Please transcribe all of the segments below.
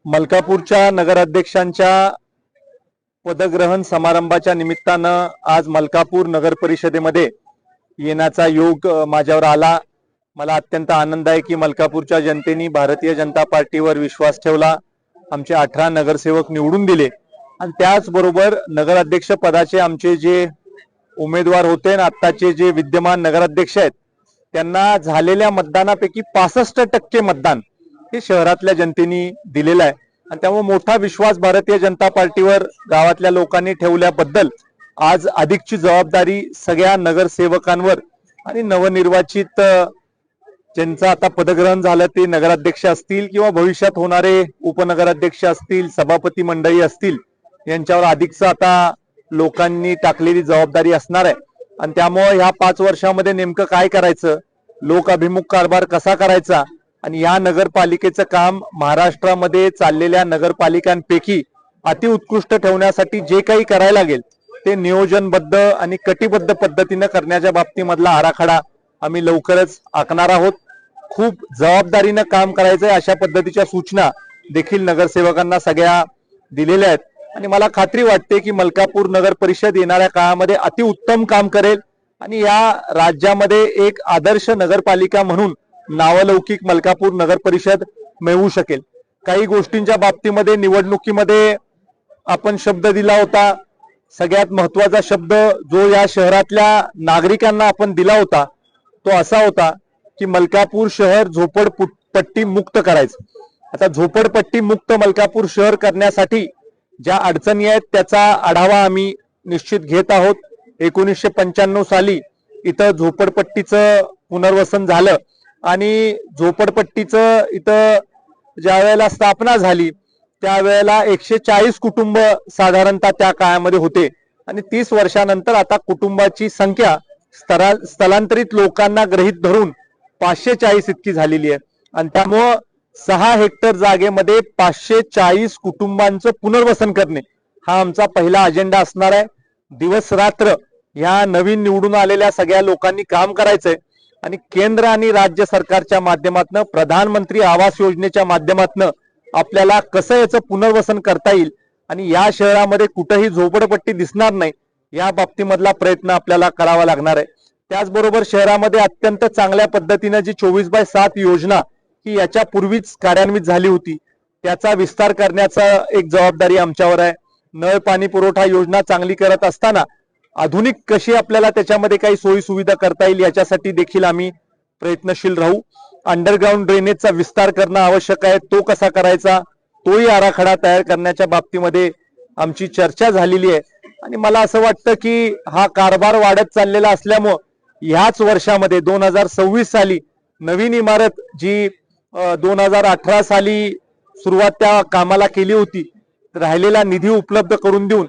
मलकापूरच्या नगराध्यक्षांच्या पदग्रहण समारंभाच्या निमित्तानं आज मलकापूर नगर परिषदेमध्ये येण्याचा योग माझ्यावर आला। मला अत्यंत आनंद आहे की मलकापूरच्या जनतेने भारतीय जनता पार्टीवर विश्वास ठेवला, आमचे 18 नगरसेवक निवडून दिले आणि त्याचबरोबर नगराध्यक्ष पदाचे आमचे जे उमेदवार होते आणि आत्ताचे जे विद्यमान नगराध्यक्ष आहेत त्यांना झालेल्या मतदानापैकी 65% मतदान हे शहरातल्या जनतेने दिलेलं आहे आणि त्यामुळे मोठा विश्वास भारतीय जनता पार्टीवर गावातल्या लोकांनी ठेवल्याबद्दल आज अधिकची जबाबदारी सगळ्या नगरसेवकांवर आणि नवनिर्वाचित ज्यांचं आता पदग्रहण झालं ते नगराध्यक्ष असतील किंवा भविष्यात होणारे उपनगराध्यक्ष असतील, सभापती मंडळी असतील, यांच्यावर अधिकचं आता लोकांनी टाकलेली जबाबदारी असणार आहे आणि त्यामुळे ह्या 5 वर्षामध्ये नेमकं काय करायचं, लोक अभिमुख कारभार कसा करायचा आणि या नगरपालिकेचं काम महाराष्ट्रामध्ये चाललेल्या नगरपालिकांपैकी अतिउत्कृष्ट ठेवण्यासाठी जे काही करायला लागेल ते नियोजनबद्ध आणि कटिबद्ध पद्धतीने करण्याच्या बाबतीमधला आराखडा आम्ही लवकरच आखणार आहोत। खूप जबाबदारीनं काम करायचंय अशा पद्धतीच्या सूचना देखील नगरसेवकांना सगळ्या दिलेल्या आहेत आणि मला खात्री वाटते की मलकापूर नगर परिषद येणाऱ्या काळामध्ये अतिउत्तम काम करेल आणि या राज्यामध्ये एक आदर्श नगरपालिका म्हणून नावलौकिक मलकापूर नगर परिषद मिळवू शकेल। काही गोष्टींच्या बाबतीमध्ये निवडणुकीमध्ये आपण शब्द दिला होता, सगळ्यात महत्वाचा शब्द जो या शहरातल्या नागरिकांना आपण दिला होता तो असा होता की मलकापूर शहर झोपडपट्टी मुक्त करायचं। आता झोपडपट्टी मुक्त मलकापूर शहर करण्यासाठी ज्या अडचणी आहेत त्याचा आढावा आम्ही निश्चित घेत आहोत। 1995 साली इथं झोपडपट्टीचं पुनर्वसन झालं आणि झोपडपट्टीचं इथं ज्या वेळेला स्थापना झाली त्यावेळेला 140 कुटुंब साधारणतः त्या काळामध्ये होते आणि 30 वर्षानंतर आता कुटुंबाची संख्या स्थलांतरित लोकांना गृहीत धरून 540 इतकी झालेली आहे आणि त्यामुळं 6 हेक्टर जागेमध्ये 540 कुटुंबांचं पुनर्वसन करणे हा आमचा पहिला अजेंडा असणार आहे। दिवस रात्र ह्या नवीन निवडून आलेल्या सगळ्या लोकांनी काम करायचंय आणि केंद्र आणि राज्य सरकारच्या माध्यमातून प्रधानमंत्री आवास योजनेच्या माध्यमातून आपल्याला कसं याचं पुनर्वसन करता येईल आणि या शहरामध्ये कुठेही झोपडपट्टी दिसणार नाही या बाबतीमधला प्रयत्न आपल्याला करावा लागणार आहे। त्याचबरोबर शहरामध्ये अत्यंत चांगल्या पद्धतीने जी 24/7 योजना ही याच्या पूर्वीच कार्यान्वित झाली होती त्याचा विस्तार करण्याचा एक जबाबदारी आमच्यावर आहे। नळ पाणी पुरवठा योजना चांगली करत असताना आधुनिक कशी आपल्याला त्याच्यामध्ये काही सोयी सुविधा करता येईल याच्यासाठी देखील आम्ही प्रयत्नशील राहू। अंडरग्राउंड ड्रेनेजचा विस्तार करणं आवश्यक आहे, तो कसा करायचा तोही आराखडा तयार करण्याच्या बाबतीमध्ये आमची चर्चा झालेली आहे आणि मला असं वाटतं की हा कारभार वाढत चाललेला असल्यामुळे ह्याच वर्षामध्ये 2026 साली नवीन इमारत जी 2018 साली सुरुवात त्या कामाला केली होती, राहिलेला निधी उपलब्ध करून देऊन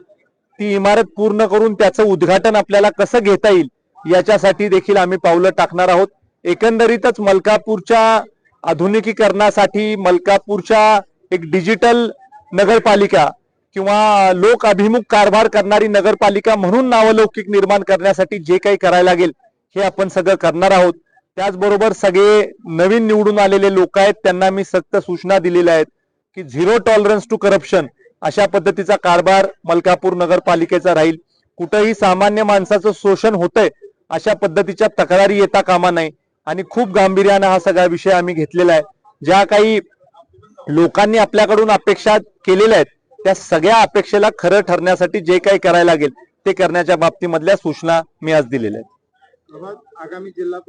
ती इमारत पूर्ण करून त्याचं उद्घाटन आपल्याला कसं घेता येईल याच्यासाठी देखील आम्ही पावलं टाकणार आहोत। एकंदरीतच मलकापूरच्या आधुनिकीकरणासाठी मलकापूरच्या एक डिजिटल नगरपालिका किंवा लोक अभिमुख कारभार करणारी नगरपालिका म्हणून नावलौकिक निर्माण करण्यासाठी जे काही करायला लागेल हे आपण सगळं करणार आहोत। त्याचबरोबर सगळे नवीन निवडून आलेले लोक आहेत त्यांना मी सक्त सूचना दिलेल्या आहेत की 0 टॉलरन्स टू करप्शन अशा पद्धतीचा कारभार मलकापूर नगरपालिकेचा राहील। कुठेही सामान्य माणसाचं शोषण होतंय अशा पद्धतीच्या तक्रारी येता कामा नाही आणि खूप गांभीर्याने हा सगळा विषय आम्ही घेतलेला आहे। ज्या काही लोकांनी आपल्याकडून अपेक्षा केलेल्या आहेत त्या सगळ्या अपेक्षेला खरं ठरण्यासाठी जे काही करायला लागेल ते करण्याच्या बाबतीमधल्या सूचना मी आज दिलेल्या आहेत। आगामी जिल्हा